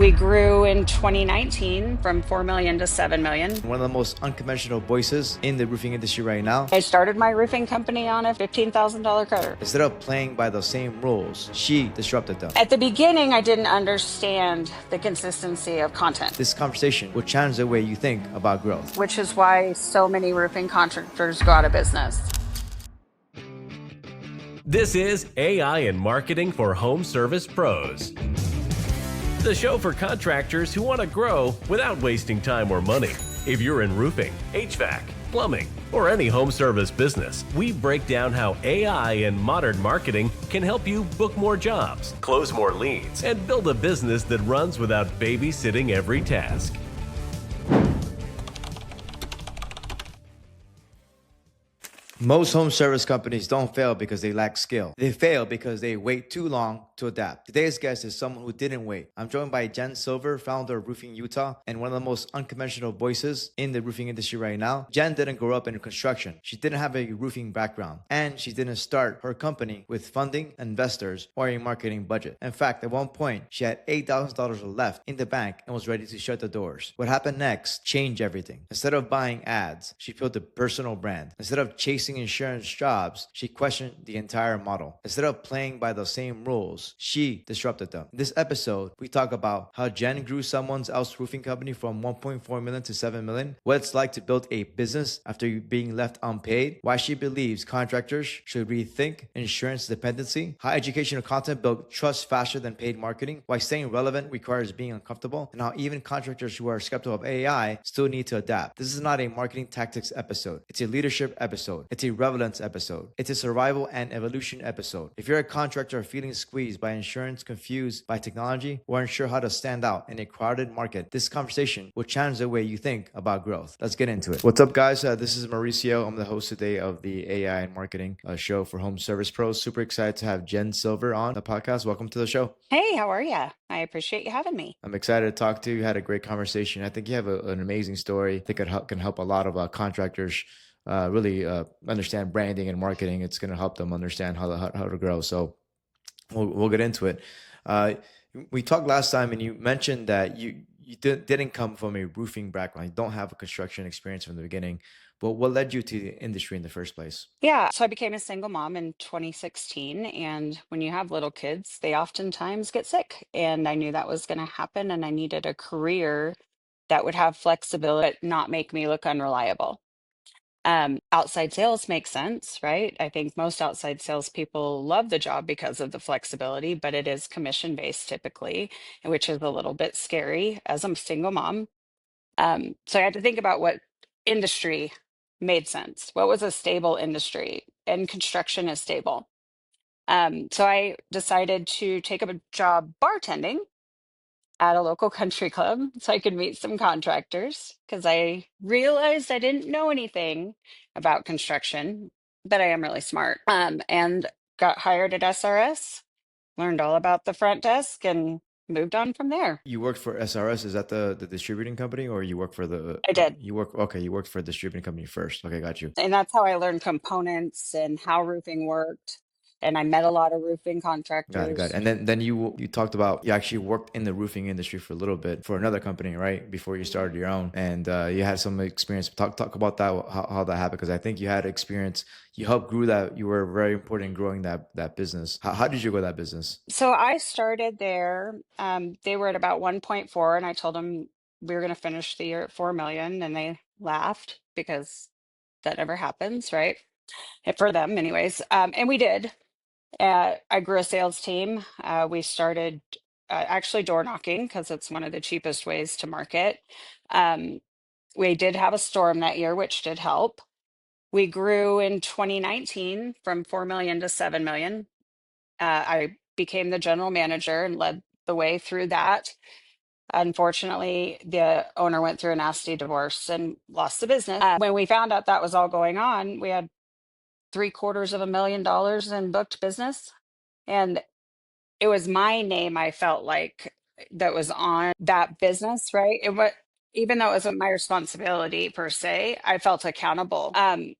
We grew in 2019 from 4 million to 7 million. One of the most unconventional voices in the roofing industry right now. I started my roofing company on a $15,000 credit. Instead of playing by the same rules, she disrupted them. At the beginning, I didn't understand the consistency of content, This conversation will change the way you think about growth. which is why so many roofing contractors go out of business. This is AI and Marketing for Home Service Pros, the show for contractors who want to grow without wasting time or money. If you're in roofing, HVAC, plumbing, or any home service business, we break down how AI and modern marketing can help you book more jobs, close more leads, and build a business that runs without babysitting every task. Most home service companies don't fail because they lack skill. They fail because they wait too long to adapt. Today's guest is someone who didn't wait. I'm joined by Jen Silver, founder of Roofing Utah, and one of the most unconventional voices in the roofing industry right now. Jen didn't grow up in construction. She didn't have a roofing background, and she didn't start her company with funding, investors, or a marketing budget. In fact, at one point, she had $8,000 left in the bank and was ready to shut the doors. What happened next changed everything. Instead of buying ads, she built a personal brand. Instead of chasing insurance jobs, she questioned the entire model. Instead of playing by the same rules, she disrupted them. In this episode, we talk about how Jen grew someone else's roofing company from 1.4 million to 7 million, what it's like to build a business after being left unpaid, why she believes contractors should rethink insurance dependency, how educational content builds trust faster than paid marketing, why staying relevant requires being uncomfortable, and how even contractors who are skeptical of AI still need to adapt. This is not a marketing tactics episode. It's a leadership episode. It's a relevance episode. It's a survival and evolution episode. If you're a contractor feeling squeezed by insurance, confused by technology, or unsure how to stand out in a crowded market, this conversation will change the way you think about growth. Let's get into it. What's up, guys? This is Mauricio. I'm the host today of the AI and Marketing show for Home Service Pros. Super excited to have Jen Silver on the podcast. Welcome to the show. Hey, how are you? I appreciate you having me. I'm excited to talk to you. Had a great conversation. I think you have an amazing story. I think it can help a lot of contractors really understand branding and marketing. It's going to help them understand how to grow. So we'll get into it. We talked last time, and you mentioned that you didn't come from a roofing background. You don't have a construction experience from the beginning. But what led you to the industry in the first place? Yeah, so I became a single mom in 2016. And when you have little kids, they oftentimes get sick. And I knew that was going to happen. And I needed a career that would have flexibility, but not make me look unreliable. Outside sales makes sense, right? I think most outside salespeople love the job because of the flexibility, but it is commission based typically, which is a little bit scary as I'm a single mom. So I had to think about what industry made sense. What was a stable industry? And construction is stable. So I decided to take up a job bartending at a local country club so I could meet some contractors because I realized I didn't know anything about construction, but I am really smart. And got hired at SRS, learned all about the front desk, and moved on from there. You worked for SRS. Is that the distributing company, or you work for the? I did. You worked for a distributing company first. Okay, got you. And that's how I learned components and how roofing worked. And I met a lot of roofing Got it, got it. contractors. And then you talked about you actually worked in the roofing industry for a little bit for another company, right? Before you started your own, and you had some experience. Talk about that, how that happened, because I think you had experience. You helped grew that. You were very important in growing that business. How did you grow that business? So I started there. They were at about 1.4, and I told them we were going to finish the year at 4 million, and they laughed because that never happens, right? For them, anyways. And we did. I grew a sales team. We started actually door knocking because it's one of the cheapest ways to market. Um, we did have a storm that year, which did help. We grew in 2019 from 4 million to 7 million. I became the general manager and led the way through that. Unfortunately, the owner went through a nasty divorce and lost the business. When we found out that was all going on, we had $750,000 in booked business. And it was my name, I felt like, that was on that business, right? It was, even though it wasn't my responsibility per se, I felt accountable. I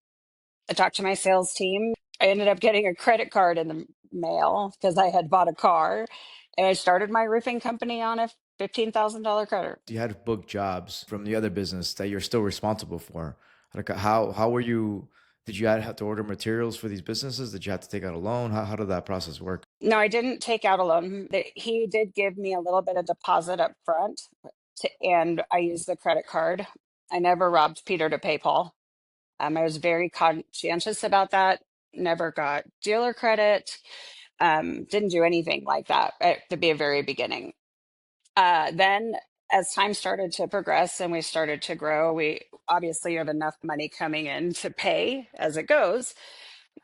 talked to my sales team. I ended up getting a credit card in the mail because I had bought a car. And I started my roofing company on a $15,000 credit. You had to book jobs from the other business that you're still responsible for. Like how were you? Did you have to order materials for these businesses? Did you have to take out a loan? How did that process work? No, I didn't take out a loan. He did give me a little bit of deposit up front, and I used the credit card. I never robbed Peter to pay Paul. I was very conscientious about that. Never got dealer credit. Didn't do anything like that at the very beginning. Then, as time started to progress and we started to grow, we obviously have enough money coming in to pay as it goes.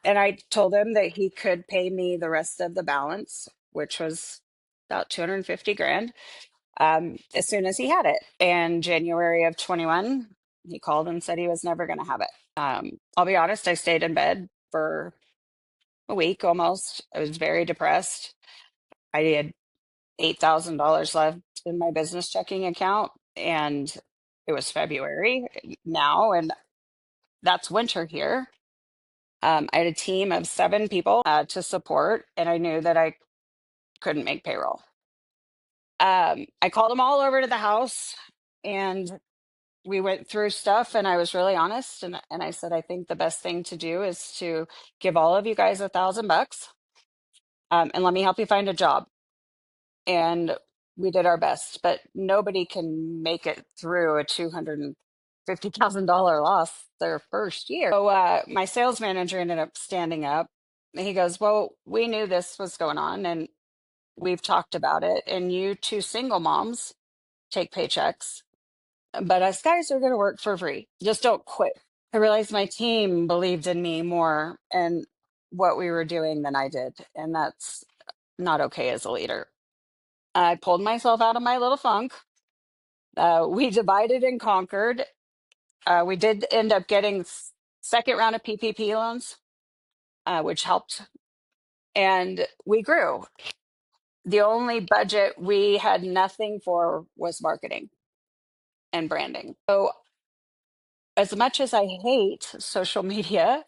And I told him that he could pay me the rest of the balance, which was about 250 grand, as soon as he had it. And January of 21, he called and said he was never going to have it. I'll be honest, I stayed in bed for a week almost. I was very depressed. I had $8,000 left in my business checking account, and it was February now, and that's winter here. I had a team of 7 people to support, and I knew that I couldn't make payroll. I called them all over to the house, and we went through stuff, and I was really honest, and I said, I think the best thing to do is to give all of you guys $1,000, and let me help you find a job. And we did our best, but nobody can make it through a $250,000 loss their first year. So my sales manager ended up standing up. He goes, well, we knew this was going on, and we've talked about it, and you 2 single moms take paychecks, but us guys are going to work for free. Just don't quit. I realized my team believed in me more and what we were doing than I did, and that's not okay as a leader. I pulled myself out of my little funk. We divided and conquered. We did end up getting second round of PPP loans, which helped, and we grew. The only budget we had nothing for was marketing and branding. So, as much as I hate social media,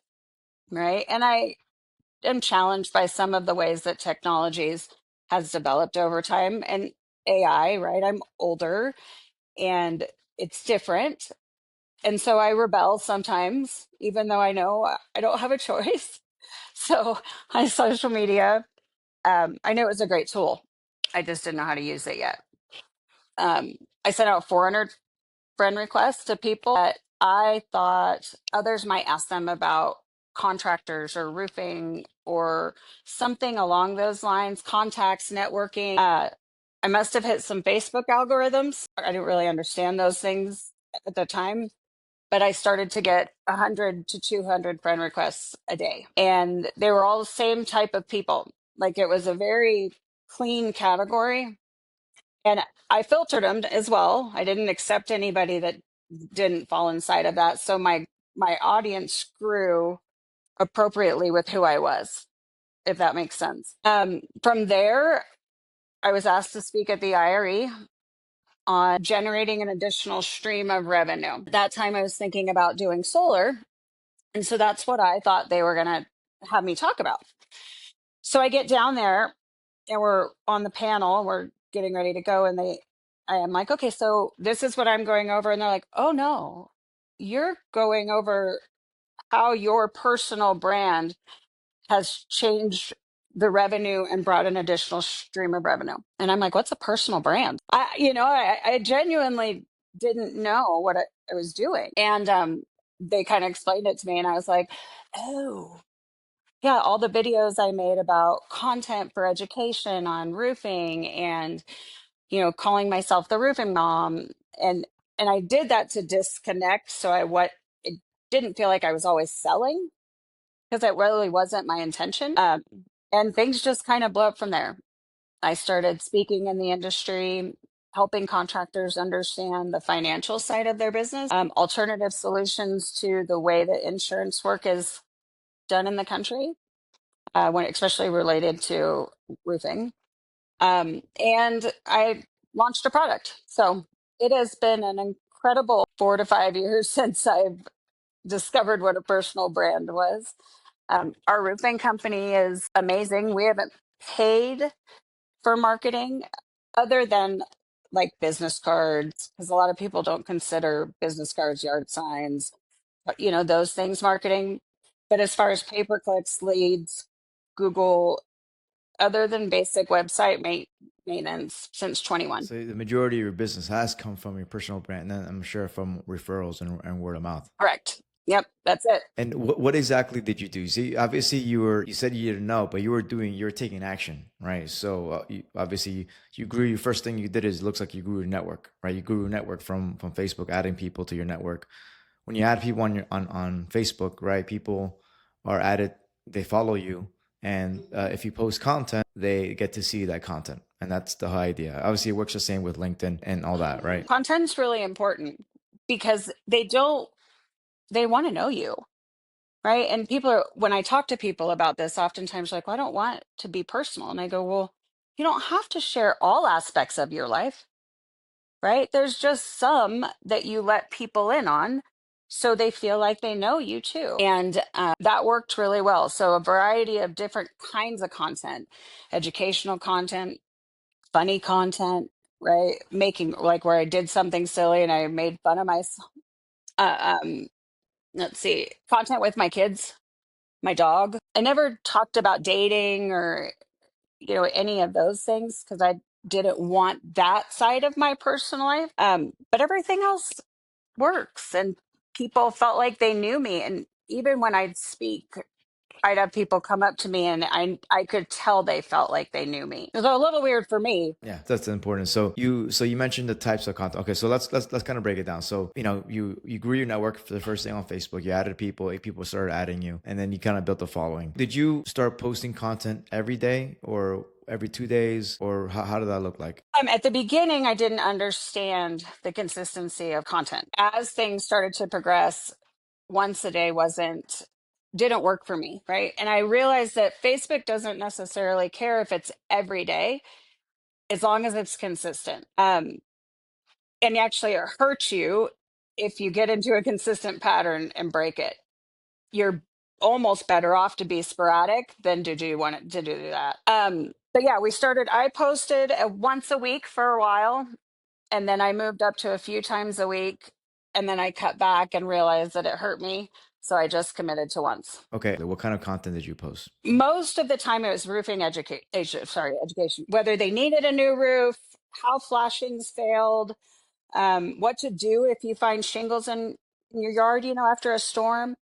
right, and I am challenged by some of the ways that technologies has developed over time, and AI, right? I'm older and it's different. And so I rebel sometimes, even though I know I don't have a choice. So on social media, I knew it was a great tool. I just didn't know how to use it yet. I sent out 400 friend requests to people that I thought others might ask them about contractors or roofing or something along those lines, contacts, networking. I must have hit some Facebook algorithms. I didn't really understand those things at the time, but I started to get 100 to 200 friend requests a day. And they were all the same type of people. Like, it was a very clean category. And I filtered them as well. I didn't accept anybody that didn't fall inside of that. So my audience grew appropriately with who I was, if that makes sense. From there, I was asked to speak at the IRE on generating an additional stream of revenue. At that time, I was thinking about doing solar. And so that's what I thought they were going to have me talk about. So I get down there and we're on the panel, we're getting ready to go. And I am like, okay, so this is what I'm going over. And they're like, oh no, you're going over how your personal brand has changed the revenue and brought an additional stream of revenue. And I'm like, what's a personal brand? I genuinely didn't know what I was doing. And they kind of explained it to me, and I was like, oh, yeah, all the videos I made about content for education on roofing and, calling myself the roofing mom. And I did that to disconnect. So it didn't feel like I was always selling, because that really wasn't my intention. And things just kind of blew up from there. I started speaking in the industry, helping contractors understand the financial side of their business, alternative solutions to the way that insurance work is done in the country, when especially related to roofing. And I launched a product. So it has been an incredible 4 to 5 years since I've discovered what a personal brand was. Our roofing company is amazing. We haven't paid for marketing other than like business cards, because a lot of people don't consider business cards, yard signs, those things marketing. But as far as pay-per-clicks, leads, Google, other than basic website maintenance since 21. So the majority of your business has come from your personal brand, and I'm sure from referrals and word of mouth. Correct. Yep, that's it. And what exactly did you do? See, obviously you said you didn't know, but you were taking action, right? So obviously you grew. Your first thing you did is, it looks like you grew your network, right? You grew your network from Facebook, adding people to your network. When you add people on Facebook, right? People are added, they follow you, and if you post content, they get to see that content, and that's the whole idea. Obviously, it works the same with LinkedIn and all that, right? Content's really important because they want to know you. Right. And when I talk to people about this, oftentimes like, well, I don't want to be personal. And I go, well, you don't have to share all aspects of your life, right? There's just some that you let people in on so they feel like they know you too. And that worked really well. So a variety of different kinds of content, educational content, funny content, right? Making like where I did something silly and I made fun of myself. Let's see, content with my kids, my dog. I never talked about dating or, any of those things because I didn't want that side of my personal life. But everything else works and people felt like they knew me. And even when I'd speak, I'd have people come up to me and I could tell they felt like they knew me. It was a little weird for me. Yeah, that's important. So you mentioned the types of content. Okay, so let's kind of break it down. So you grew your network for the first thing on Facebook. You added people, people started adding you, and then you kind of built a following. Did you start posting content every day or every 2 days, or how did that look like? At the beginning, I didn't understand the consistency of content. As things started to progress, once a day didn't work for me, right? And I realized that Facebook doesn't necessarily care if it's every day as long as it's consistent. And actually it hurts you if you get into a consistent pattern and break it. You're almost better off to be sporadic than to do that. But yeah, I posted once a week for a while, and then I moved up to a few times a week, and then I cut back and realized that it hurt me. So I just committed to once. Okay, what kind of content did you post? Most of the time it was education, whether they needed a new roof, how flashings failed, what to do if you find shingles in your yard, after a storm,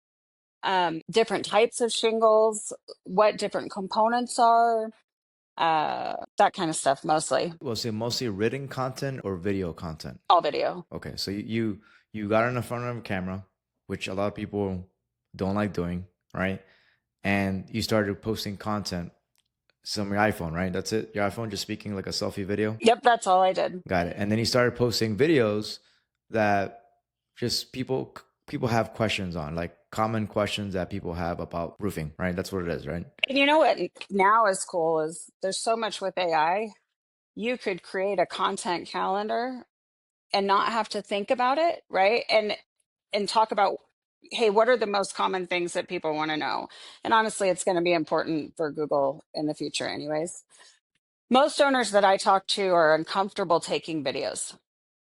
different types of shingles, what different components are, that kind of stuff mostly. Was it mostly written content or video content? All video. Okay, so you got in the front of a camera, which a lot of people don't like doing, right? And you started posting content. Some your iPhone, right? That's it. Your iPhone just speaking like a selfie video. Yep, that's all I did. Got it. And then you started posting videos that just people have questions on, like common questions that people have about roofing, right? That's what it is, right? And you know what now is cool is there's so much with AI. You could create a content calendar and not have to think about it, right? And talk about, hey, what are the most common things that people want to know? And honestly, it's going to be important for Google in the future anyways. Most owners that I talk to are uncomfortable taking videos.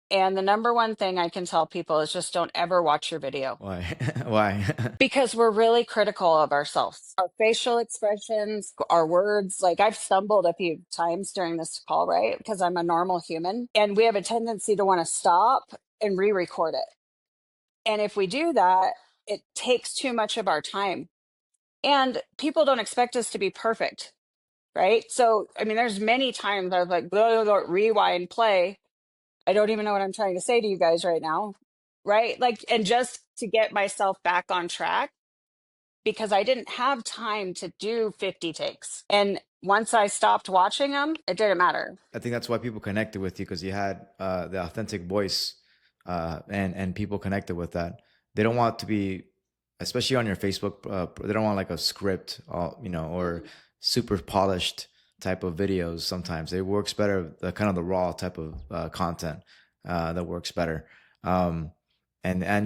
And the number one thing I can tell people is just don't ever watch your video. Why? Why? Because we're really critical of ourselves, our facial expressions, our words. Like I've stumbled a few times during this call, right? Because I'm a normal human. And we have a tendency to want to stop and re-record it. And if we do that, it takes too much of our time. And people don't expect us to be perfect, right? So, I mean, there's many times I was like, blah, blah, blah, rewind, play. I don't even know what I'm trying to say to you guys right now, right? Like, and just to get myself back on track because I didn't have time to do 50 takes. And once I stopped watching them, it didn't matter. I think that's why people connected with you, because you had the authentic voice, and people connected with that. They don't want to be, especially on your Facebook, they don't want like a script, or super polished type of videos. Sometimes it works better, the kind of the raw type of content that works better. And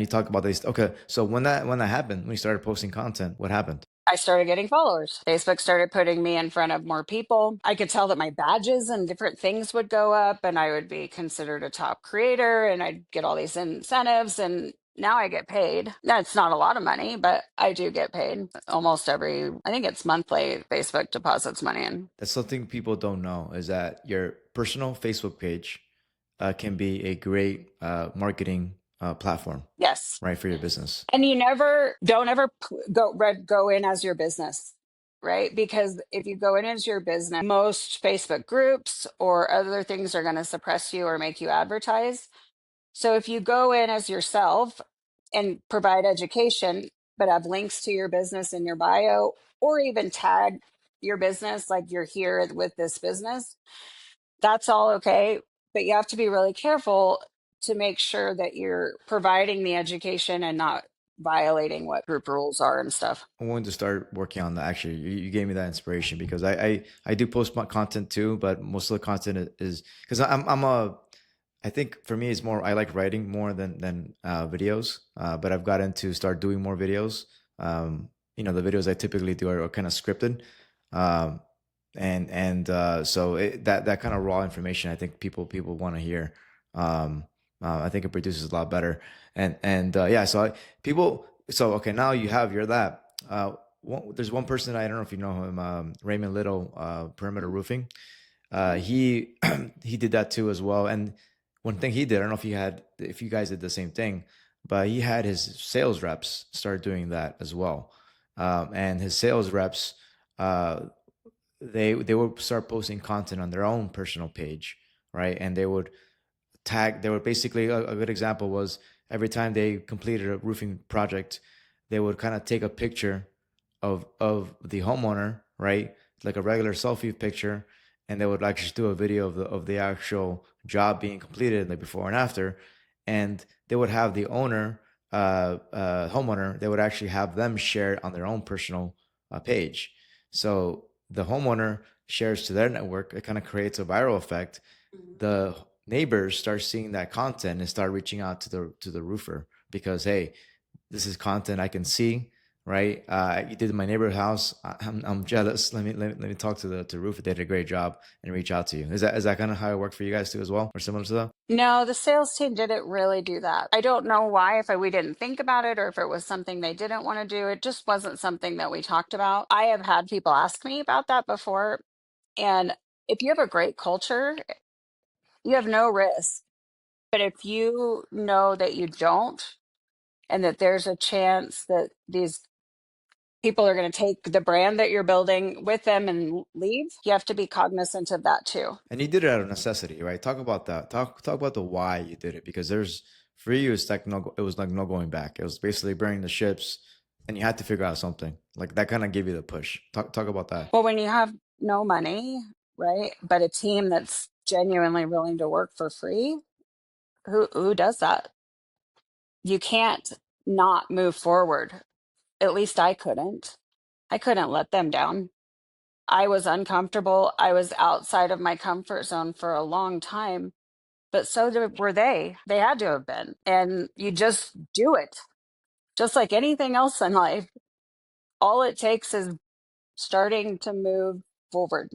you talk about this. Okay, so when that happened, when you started posting content, what happened? I started getting followers. Facebook started putting me in front of more people. I could tell that my badges and different things would go up, and I would be considered a top creator, and I'd get all these incentives. And now I get paid. That's not a lot of money, but I do get paid almost I think it's monthly, Facebook deposits money in. That's something people don't know is that your personal Facebook page can be a great marketing platform, Yes. right, for your business. And don't ever go in as your business, right? Because if you go in as your business, most Facebook groups or other things are going to suppress you or make you advertise. So if you go in as yourself and provide education, but have links to your business in your bio, or even tag your business like you're here with this business, that's all okay. But you have to be really careful to make sure that you're providing the education and not violating what group rules are and stuff. I wanted to start working on that. Actually, you gave me that inspiration because I do post my content too, but most of the content is because I think for me it's more I like writing more than videos. But I've gotten to start doing more videos. The videos I typically do are kind of scripted. Um, so that kind of raw information I think people want to hear. I think it produces a lot better. Yeah, people. So okay, now you're that. There's one person I don't know if you know him, Raymond Little, Perimeter Roofing. He he did that too as well. And one thing he did, I don't know if you guys did the same thing, but he had his sales reps start doing that as well. And his sales reps, they would start posting content on their own personal page, right? And they would basically a good example was every time they completed a roofing project, they would kind of take a picture of the homeowner, right? Like a regular selfie picture, and they would actually do a video of the actual job being completed, like before and after, and they would have the owner, homeowner, they would actually have them share it on their own personal page. So the homeowner shares to their network. It kind of creates a viral effect. The neighbors start seeing that content and start reaching out to the roofer because, hey, this is content I can see, right? You did my neighbor's house. I'm jealous. Let me talk to the roofer. They did a great job and reach out to you. Is that kind of how it worked for you guys too as well, or similar to that? No, the sales team didn't really do that. I don't know why, if we didn't think about it or if it was something they didn't want to do. It just wasn't something that we talked about. I have had people ask me about that before. And if you have a great culture, you have no risk. But if you know that you don't, and that there's a chance that these people are going to take the brand that you're building with them and leave, you have to be cognizant of that too. And you did it out of necessity, right? Talk about that. Talk about the why you did it because there's for you it's like no, it was like no going back. It was basically burning the ships, and you had to figure out something like that. Kind of gave you the push. Talk about that. Well, when you have no money, right, but a team that's genuinely willing to work for free, who does that? You can't not move forward. At least I couldn't. I couldn't let them down. I was uncomfortable. I was outside of my comfort zone for a long time, but were they. They had to have been. And you just do it. Just like anything else in life, all it takes is starting to move forward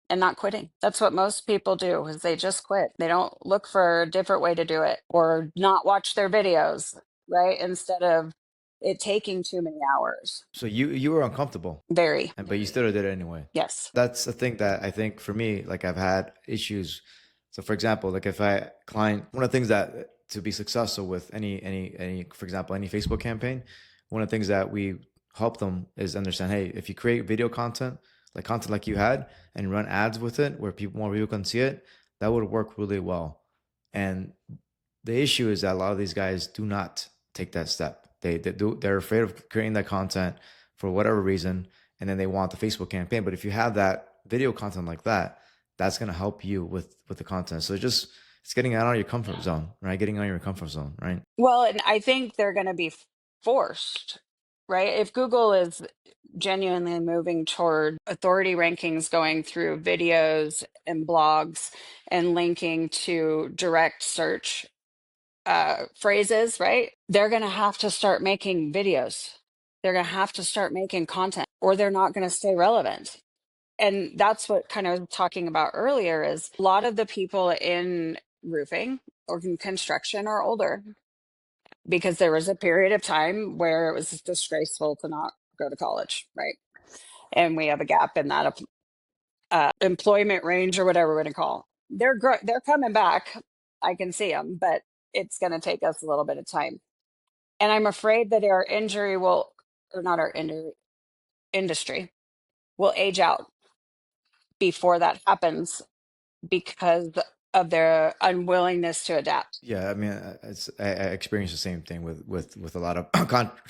and not quitting. That's what most people do is they just quit. They don't look for a different way to do it or not watch their videos, right? Instead of it taking too many hours. So you were uncomfortable, Very. but you still did it anyway. Yes. That's the thing that I think for me, like I've had issues. So for example, like if I client, one of the things that to be successful with any, for example, any Facebook campaign, one of the things that we help them is understand, hey, if you create video content like you had and run ads with it where more people can see it, that would work really well. And the issue is that a lot of these guys do not take that step. They're afraid of creating that content for whatever reason, and then they want the Facebook campaign. But if you have that video content like that, that's going to help you with the content. So it's getting out of your comfort zone, right? Getting out of your comfort zone, right? Well, and I think they're going to be forced, right? If Google is genuinely moving toward authority rankings going through videos and blogs and linking to direct search phrases, right? They're going to have to start making videos. They're going to have to start making content or they're not going to stay relevant. And that's what kind of talking about earlier is a lot of the people in roofing or in construction are older because there was a period of time where it was disgraceful to not go to college, right? And we have a gap in that employment range or whatever we're going to call. They're coming back. I can see them, but it's going to take us a little bit of time. And I'm afraid that our injury will, or not our industry, will age out before that happens because of their unwillingness to adapt. Yeah, I mean, I experience the same thing with a lot of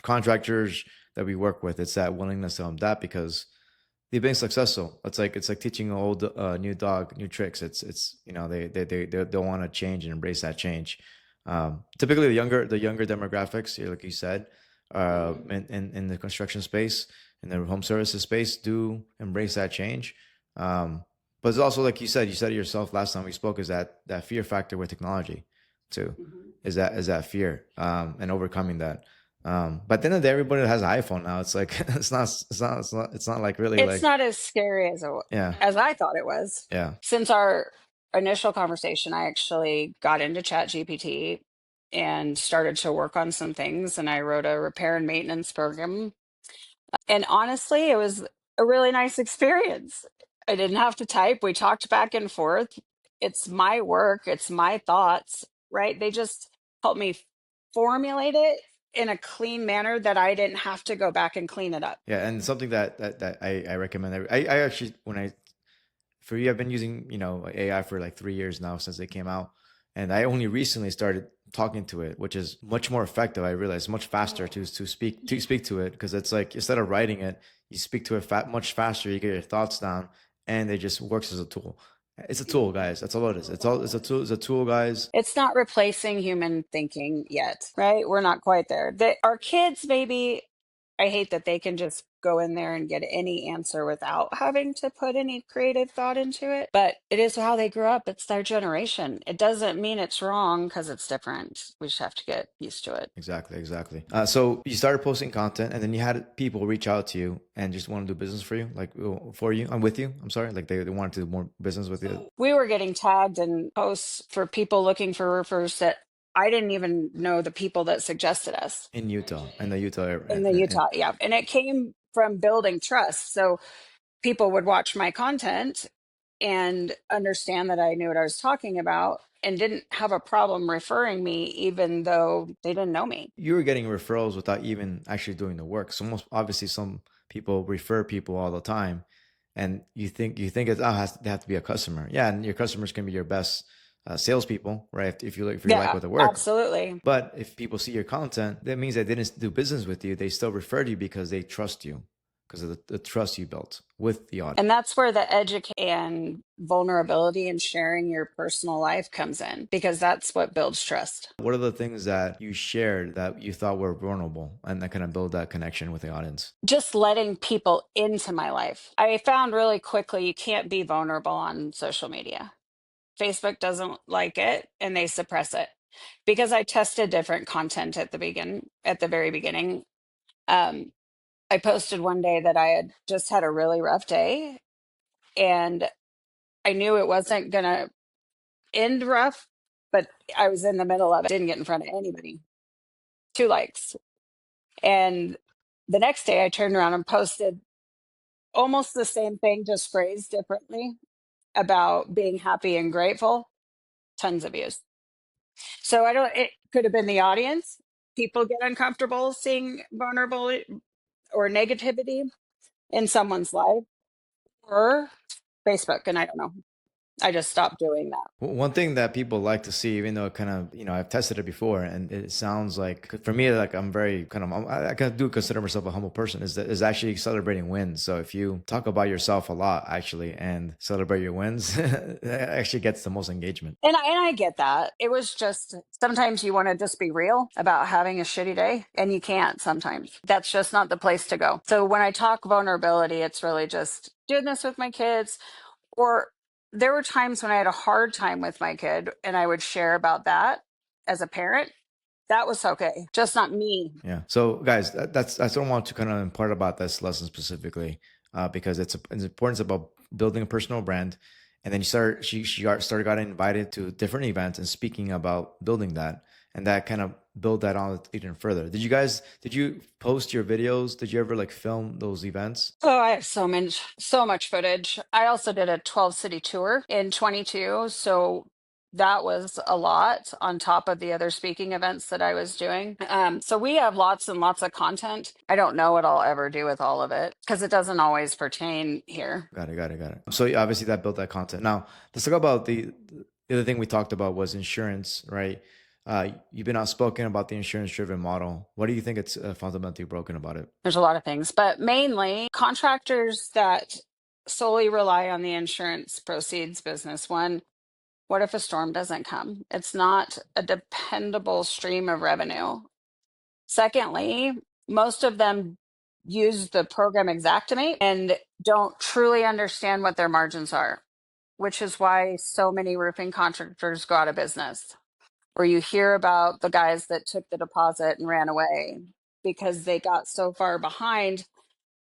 contractors that we work with. It's that willingness to adapt because they've been successful. It's like teaching an old new dog new tricks. It's they don't want to change and embrace that change. Typically, the younger demographics, like you said, in the construction space, in the home services space, do embrace that change. But it's also like you said it yourself last time we spoke, is that fear factor with technology, too, is that fear, and overcoming that. But at the end of the day, everybody has an iPhone now. It's like it's not like really It's like, not as scary yeah, as I thought it was. yeah. Since our initial conversation, I actually got into Chat GPT and started to work on some things, and I wrote a repair and maintenance program. And honestly, it was a really nice experience. I didn't have to type. We talked back and forth. It's my work, it's my thoughts, right? They just helped me formulate it in a clean manner that I didn't have to go back and clean it up. Yeah, and something that I recommend. I actually, when I for you, I've been using AI for like 3 years now since they came out, and I only recently started talking to it, which is much more effective. I realize much faster to speak to it, because it's like, instead of writing it, you speak to it much faster. You get your thoughts down, and it just works as a tool. It's a tool, guys. That's all it is. It's a tool. It's a tool, guys. It's not replacing human thinking yet, right? We're not quite there. Our kids, maybe, I hate that they can just go in there and get any answer without having to put any creative thought into it. But it is how they grew up. It's their generation. It doesn't mean it's wrong because it's different. We just have to get used to it. Exactly, exactly. So you started posting content, and then you had people reach out to you and just want to do business for you, like, for you. I'm with you. I'm sorry, like they wanted to do more business with you. We were getting tagged in posts for people looking for roofers that I didn't even know the people that suggested us In Utah, in the Utah area. in the Utah. Yeah. And it came from building trust. So people would watch my content and understand that I knew what I was talking about and didn't have a problem referring me, even though they didn't know me. You were getting referrals without even actually doing the work. So most obviously, some people refer people all the time, and you think they have to be a customer. Yeah, and your customers can be your best salespeople, right? If you like Yeah, what the work. absolutely. But if people see your content, that means they didn't do business with you. They still referred you because they trust you, because of the trust you built with the audience. And that's where the education and vulnerability and sharing your personal life comes in, because that's what builds trust. What are the things that you shared that you thought were vulnerable, and that kind of build that connection with the audience? Just letting people into my life. I found really quickly you can't be vulnerable on social media. Facebook doesn't like it and they suppress it, because I tested different content at the very beginning. Um, I posted one day that I had just had a really rough day, and I knew it wasn't going to end rough, but I was in the middle of it. Didn't get in front of anybody. 2 likes. And the next day I turned around and posted almost the same thing, just phrased differently, about being happy and grateful. Tons of views. So it could have been the audience. People get uncomfortable seeing vulnerability or negativity in someone's life, or Facebook. And I don't know. I just stopped doing that. One thing that people like to see, even though it kind of, I've tested it before, and it sounds like, for me, like, I'm very kind of, I kind of do consider myself a humble person, is actually celebrating wins. So if you talk about yourself a lot, actually, and celebrate your wins, it actually gets the most engagement. And I get that. It was just, sometimes you want to just be real about having a shitty day, and you can't sometimes. That's just not the place to go. So when I talk vulnerability, it's really just doing this with my kids, or there were times when I had a hard time with my kid and I would share about that as a parent, That was okay, just not me. Yeah. So, guys, that's I don't want to kind of impart about this lesson specifically, because it's important about building a personal brand, and then started got invited to different events and speaking about building that, and that kind of build that on even further. Did you post your videos? Did you ever like film those events? Oh, I have so much footage. I also did a 12 city tour in 22, so that was a lot on top of the other speaking events that I was doing. So we have lots and lots of content. I don't know what I'll ever do with all of it because it doesn't always pertain here. Got it. So obviously that built that content. Now let's talk about the other thing we talked about was insurance, right? You've been outspoken about the insurance-driven model. What do you think it's fundamentally broken about it? There's a lot of things, but mainly contractors that solely rely on the insurance proceeds business. One, what if a storm doesn't come? It's not a dependable stream of revenue. Secondly, most of them use the program Exactimate and don't truly understand what their margins are, which is why so many roofing contractors go out of business. Or you hear about the guys that took the deposit and ran away because they got so far behind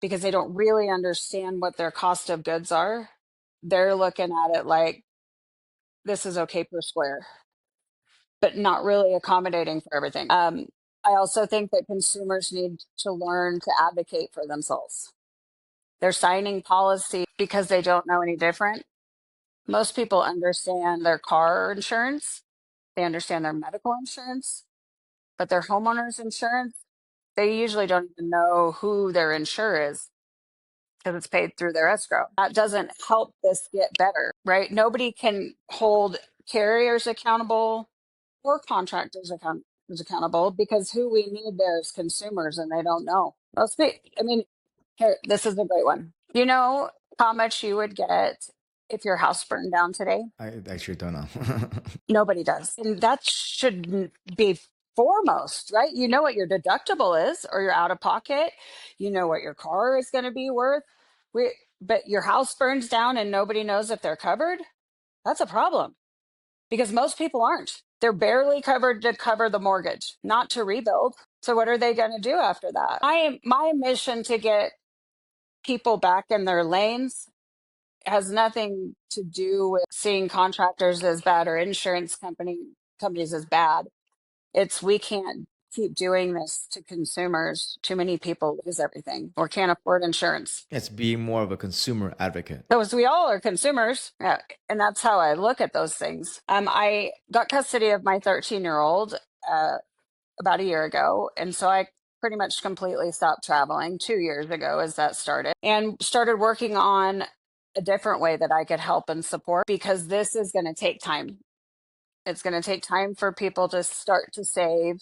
because they don't really understand what their cost of goods are. They're looking at it like this is okay per square, but not really accommodating for everything. I also think that consumers need to learn to advocate for themselves. They're signing policy because they don't know any different. Most people understand their car insurance, they understand their medical insurance, but their homeowner's insurance, they usually don't even know who their insurer is because it's paid through their escrow. That doesn't help this get better, right? Nobody can hold carriers accountable or contractors accountable because who we need there is consumers and they don't know. I mean, here, this is a great one. You know how much you would get if your house burned down today? I actually don't know. Nobody does. And that should be foremost, right? You know what your deductible is or your out of pocket. You know what your car is going to be worth. But your house burns down and nobody knows if they're covered. That's a problem because most people aren't. They're barely covered to cover the mortgage, not to rebuild. So what are they going to do after that? My mission to get people back in their lanes has nothing to do with seeing contractors as bad or companies as bad. It's we can't keep doing this to consumers. Too many people lose everything or can't afford insurance. It's being more of a consumer advocate. Those we all are consumers, and that's how I look at those things. I got custody of my 13-year-old about a year ago, and so I pretty much completely stopped traveling 2 years ago as that started, and started working on a different way that I could help and support because this is going to take time. It's going to take time for people to start to save.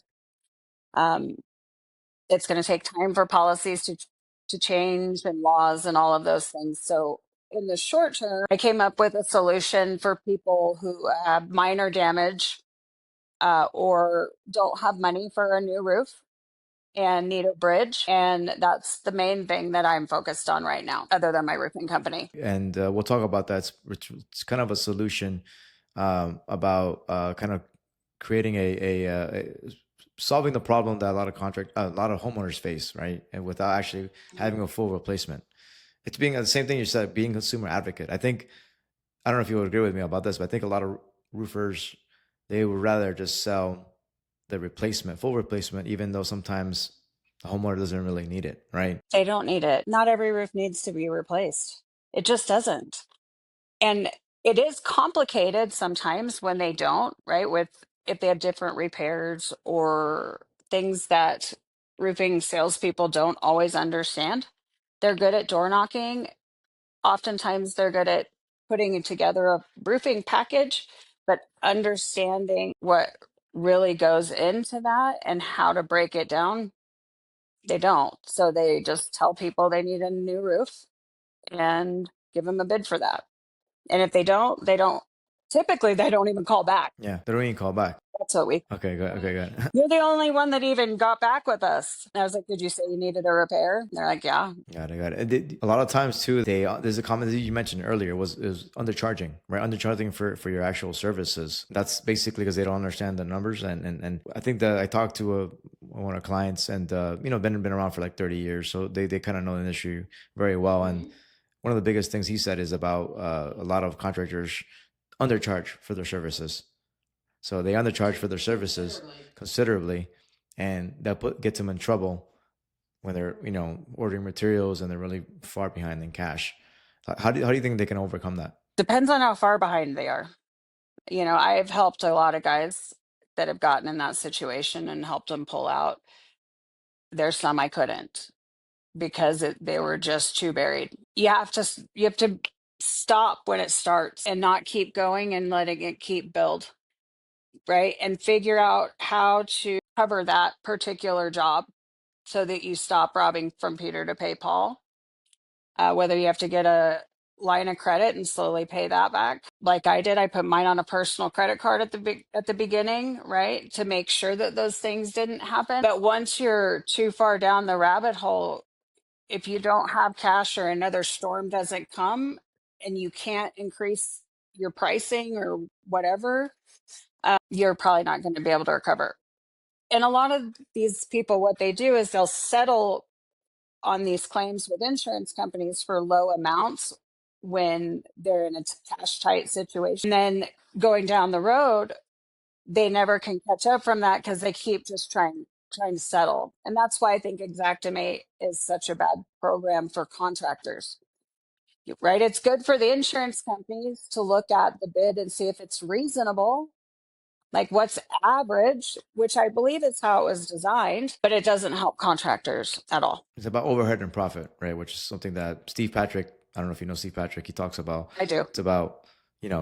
Um, it's going to take time for policies to change and laws and all of those things. So in the short term, I came up with a solution for people who have minor damage or don't have money for a new roof and need a bridge. And that's the main thing that I'm focused on right now, other than my roofing company. And we'll talk about that. It's kind of a solution about kind of creating solving the problem that a lot of homeowners face, right? And without actually having a full replacement. It's being the same thing you said, being a consumer advocate. I don't know if you would agree with me about this, but I think a lot of roofers, they would rather just sell the full replacement, even though sometimes the homeowner doesn't really need it, right? They don't need it. Not every roof needs to be replaced. It just doesn't. And it is complicated sometimes when they don't, right? If they have different repairs or things that roofing salespeople don't always understand. They're good at door knocking. Oftentimes they're good at putting together a roofing package, but understanding what really goes into that and how to break it down, they don't. So they just tell people they need a new roof and give them a bid for that. And if they don't typically they don't even call back. Yeah, they don't even call back. That's what we. Okay, good. Okay, good. You're the only one that even got back with us. And I was like, did you say you needed a repair? And they're like, yeah. Got it. Got it. A lot of times too, there's a comment that you mentioned earlier is undercharging, right? Undercharging for your actual services. That's basically because they don't understand the numbers. And I think that I talked to one of our clients, and been around for like 30 years, so they kind of know the industry very well. And one of the biggest things he said is about a lot of contractors undercharge for their services. So they undercharge for their services considerably, and that gets them in trouble when they're ordering materials and they're really far behind in cash. How do you think they can overcome that? Depends on how far behind they are. I've helped a lot of guys that have gotten in that situation and helped them pull out. There's some I couldn't because they were just too buried. You have to stop when it starts and not keep going and letting it keep build, right? And figure out how to cover that particular job so that you stop robbing from Peter to pay Paul. Whether you have to get a line of credit and slowly pay that back, like I did. I put mine on a personal credit card at the beginning, right, to make sure that those things didn't happen. But once you're too far down the rabbit hole, if you don't have cash or another storm doesn't come and you can't increase your pricing or whatever, you're probably not going to be able to recover. And a lot of these people, what they do is they'll settle on these claims with insurance companies for low amounts when they're in a cash tight situation. And then going down the road, they never can catch up from that because they keep just trying to settle. And that's why I think Xactimate is such a bad program for contractors. Right? It's good for the insurance companies to look at the bid and see if it's reasonable, like what's average, which I believe is how it was designed, but it doesn't help contractors at all. It's about overhead and profit, right? Which is something that Steve Patrick, I don't know if you know Steve Patrick, he talks about. I do. It's about,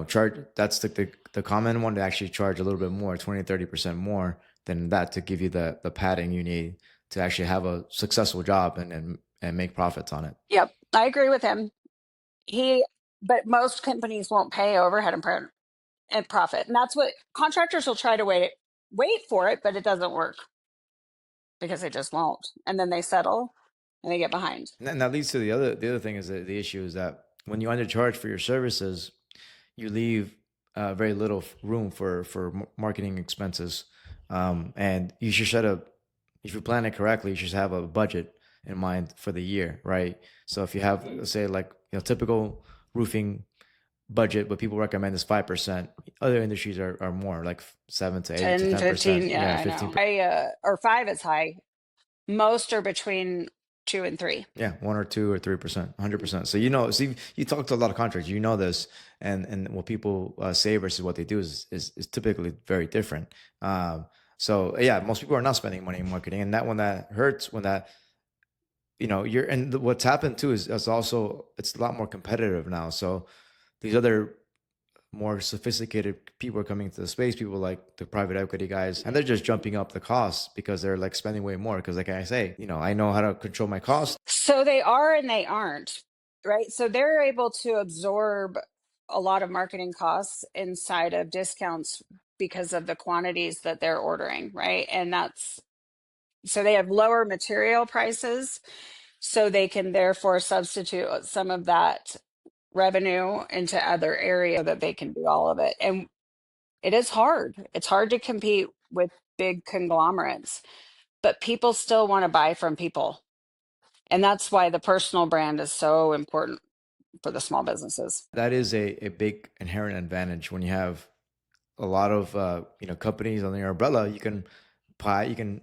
charge. That's the common one, to actually charge a little bit more, 20 to 30% more than that, to give you the padding you need to actually have a successful job and make profits on it. Yep. I agree with him. But most companies won't pay overhead and profit. And that's what contractors will try to wait for it, but it doesn't work because they just won't. And then they settle and they get behind. And that leads to the other thing is that the issue is that when you undercharge for your services, you leave very little room for marketing expenses. And you should if you plan it correctly, you should have a budget in mind for the year, right? So if you have, let's say, like, typical roofing budget, what people recommend is 5%. Other industries are more, like 7 to 8 10, to 10%. 15, yeah, 15%. I know. Or 5 is high. Most are between 2 and 3. Yeah, 1 or 2 or 3%, 100%. So see, you talk to a lot of contractors, this, and what people say versus what they do is typically very different. So yeah, most people are not spending money in marketing, and that hurts when that. What's happened too is also it's a lot more competitive now. So these other more sophisticated people are coming to the space, people like the private equity guys, and they're just jumping up the costs because they're like spending way more. Because like I say, I know how to control my costs. So they are and they aren't, right? So they're able to absorb a lot of marketing costs inside of discounts because of the quantities that they're ordering, right? And so they have lower material prices, so they can therefore substitute some of that revenue into other areas so that they can do all of it. And it is hard. It's hard to compete with big conglomerates, but people still want to buy from people. And that's why the personal brand is so important for the small businesses. That is a big inherent advantage when you have a lot of companies under your umbrella. You can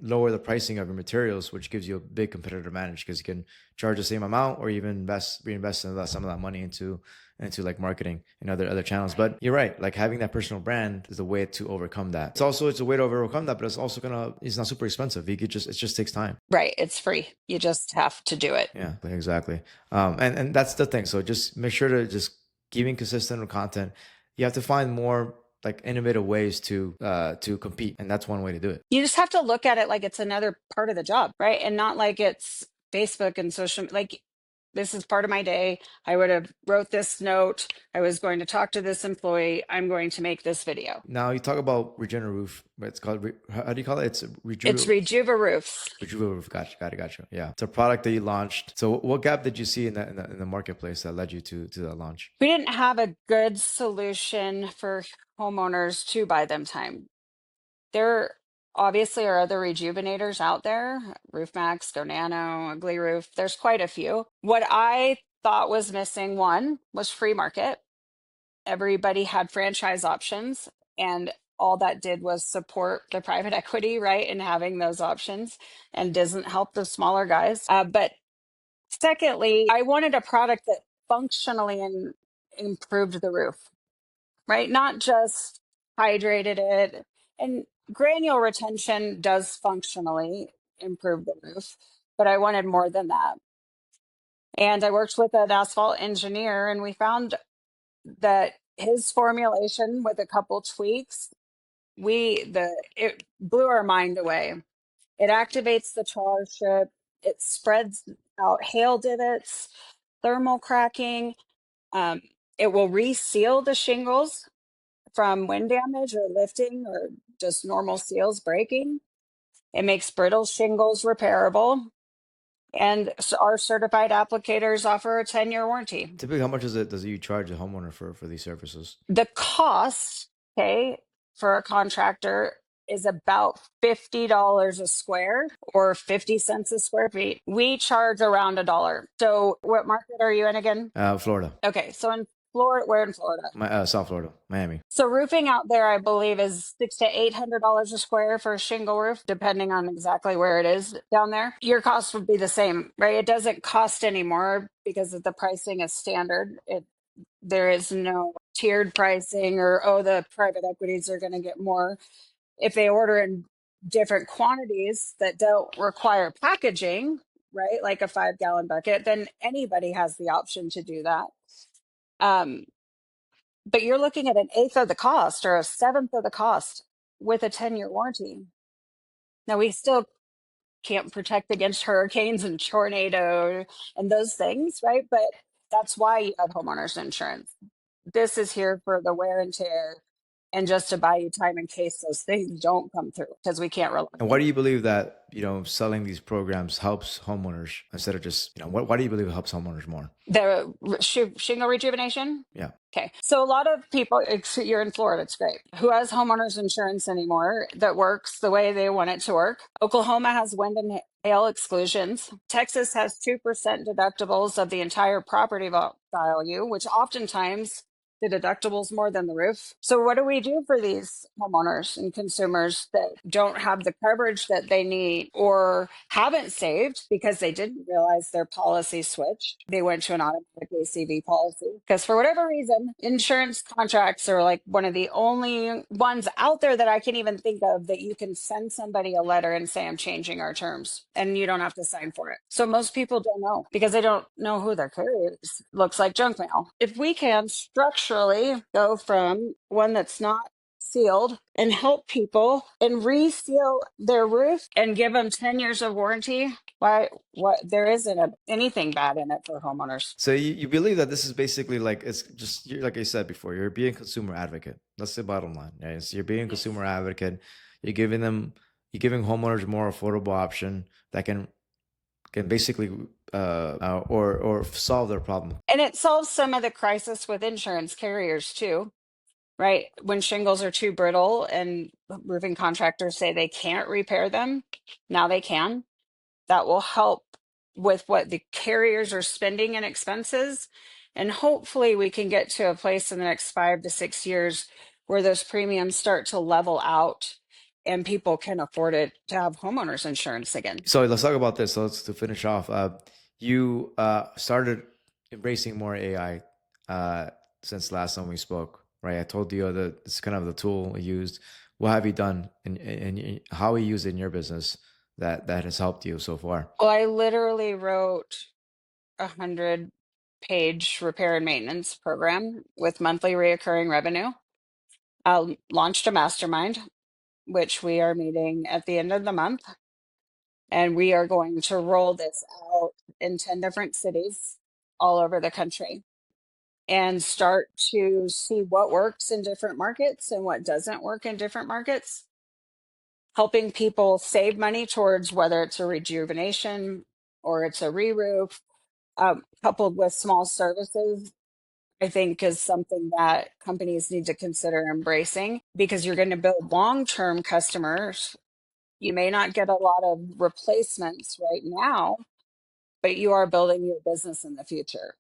lower the pricing of your materials, which gives you a big competitive advantage because you can charge the same amount or even reinvest some of that money into like marketing and other channels. But you're right, like having that personal brand is the way to overcome that. It's a way to overcome that, but it's also it's not super expensive. It just takes time. Right. It's free. You just have to do it. Yeah, exactly. And that's the thing. So just make sure to just keeping consistent with content. You have to find more like innovative ways to compete, and that's one way to do it. You just have to look at it like it's another part of the job, right? And not like it's Facebook and social, like This is part of my day. I would have wrote this note. I was going to talk to this employee. I'm going to make this video. Now you talk about Regener Roof. It's called, how do you call it? It's It's Rejuva Roofs. Rejuva Roof. Gotcha. Yeah. It's a product that you launched. So what gap did you see in the marketplace that led you to that launch? We didn't have a good solution for homeowners to buy them time. There obviously are other rejuvenators out there, Roof Max, Go Nano, Ugly Roof. There's quite a few. What I thought was missing, one, was free market. Everybody had franchise options, and all that did was support the private equity, right? And having those options, and doesn't help the smaller guys. But secondly, I wanted a product that functionally improved the roof, right? Not just hydrated it. And granule retention does functionally improve the roof, but I wanted more than that. And I worked with an asphalt engineer, and we found that his formulation with a couple tweaks, it blew our mind away. It activates the tar strip, it spreads out hail divots, thermal cracking. It will reseal the shingles from wind damage or lifting or just normal seals breaking. It makes brittle shingles repairable. And our certified applicators offer a 10-year warranty. Typically, how much does you charge the homeowner for these services? The cost, okay, for a contractor is about $50 a square or 50 cents a square feet. We charge around $1. So what market are you in again? Florida. Okay, so in Florida, we're in Florida. South Florida, Miami. So roofing out there, I believe, is $600 to $800 a square for a shingle roof, depending on exactly where it is down there. Your cost would be the same, right? It doesn't cost any more because the pricing is standard. There is no tiered pricing or, oh, the private equities are going to get more. If they order in different quantities that don't require packaging, right, like a 5-gallon bucket, then anybody has the option to do that. But you're looking at an eighth of the cost or a seventh of the cost with a 10-year warranty. Now, we still can't protect against hurricanes and tornado and those things, right? But that's why you have homeowners insurance. This is here for the wear and tear and just to buy you time in case those things don't come through, because we can't rely. And why do you believe that, selling these programs helps homeowners instead of just, why do you believe it helps homeowners more? The shingle rejuvenation? Yeah. Okay. So a lot of people, you're in Florida, it's great, who has homeowners insurance anymore that works the way they want it to work. Oklahoma has wind and hail exclusions. Texas has 2% deductibles of the entire property value, which oftentimes the deductibles more than the roof. So what do we do for these homeowners and consumers that don't have the coverage that they need or haven't saved because they didn't realize their policy switched? They went to an automatic ACV policy because for whatever reason, insurance contracts are like one of the only ones out there that I can even think of that you can send somebody a letter and say, I'm changing our terms, and you don't have to sign for it. So most people don't know because they don't know who their carrier is. Looks like junk mail. If we can structurally go from one that's not sealed and help people and reseal their roof and give them 10 years of warranty, there isn't anything bad in it for homeowners. So you believe that this is basically like, it's just like I said before, you're being a consumer advocate. That's the bottom line. Right? So you're being a consumer advocate. You're giving homeowners more affordable option that can basically or solve their problem. And it solves some of the crisis with insurance carriers too, right? When shingles are too brittle and roofing contractors say they can't repair them, now they can. That will help with what the carriers are spending in expenses. And hopefully we can get to a place in the next 5 to 6 years where those premiums start to level out and people can afford it to have homeowners insurance again. So let's talk about this. So to finish off, you started embracing more AI since last time we spoke, right? I told you that it's kind of the tool we used. What have you done and how you use it in your business that has helped you so far? Well, I literally wrote 100-page repair and maintenance program with monthly reoccurring revenue. I launched a mastermind, which we are meeting at the end of the month. And we are going to roll this out in 10 different cities all over the country and start to see what works in different markets and what doesn't work in different markets, helping people save money towards whether it's a rejuvenation or it's a re-roof, coupled with small services, I think is something that companies need to consider embracing because you're going to build long-term customers. You may not get a lot of replacements right now, but you are building your business in the future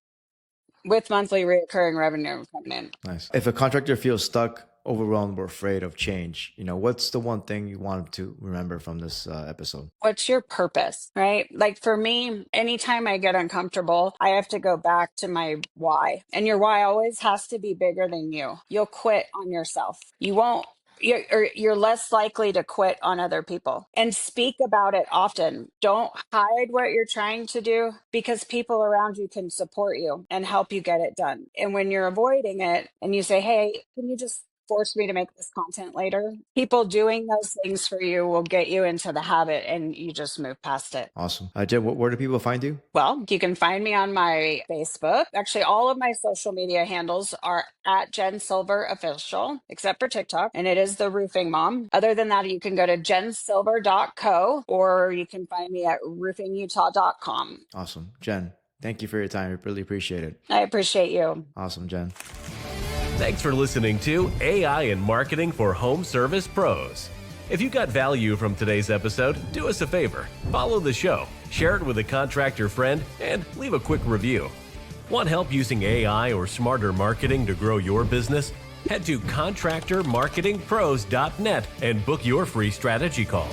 with monthly recurring revenue coming in. Nice. If a contractor feels stuck, overwhelmed, or afraid of change, what's the one thing you want them to remember from this episode? What's your purpose, right? Like for me, anytime I get uncomfortable, I have to go back to my why. And your why always has to be bigger than you. You'll quit on yourself. You won't. You're less likely to quit on other people, and speak about it often. Don't hide what you're trying to do because people around you can support you and help you get it done. And when you're avoiding it and you say, hey, can you just force me to make this content later? People doing those things for you will get you into the habit and you just move past it. Awesome. Jen, where do people find you? Well, you can find me on my Facebook. Actually, all of my social media handles are at Jen Silver Official, except for TikTok, and it is the Roofing Mom. Other than that, you can go to jensilver.co or you can find me at roofingutah.com. Awesome. Jen, thank you for your time. I really appreciate it. I appreciate you. Awesome, Jen. Thanks for listening to AI and Marketing for Home Service Pros. If you got value from today's episode, do us a favor. Follow the show, share it with a contractor friend, and leave a quick review. Want help using AI or smarter marketing to grow your business? Head to contractormarketingpros.net and book your free strategy call.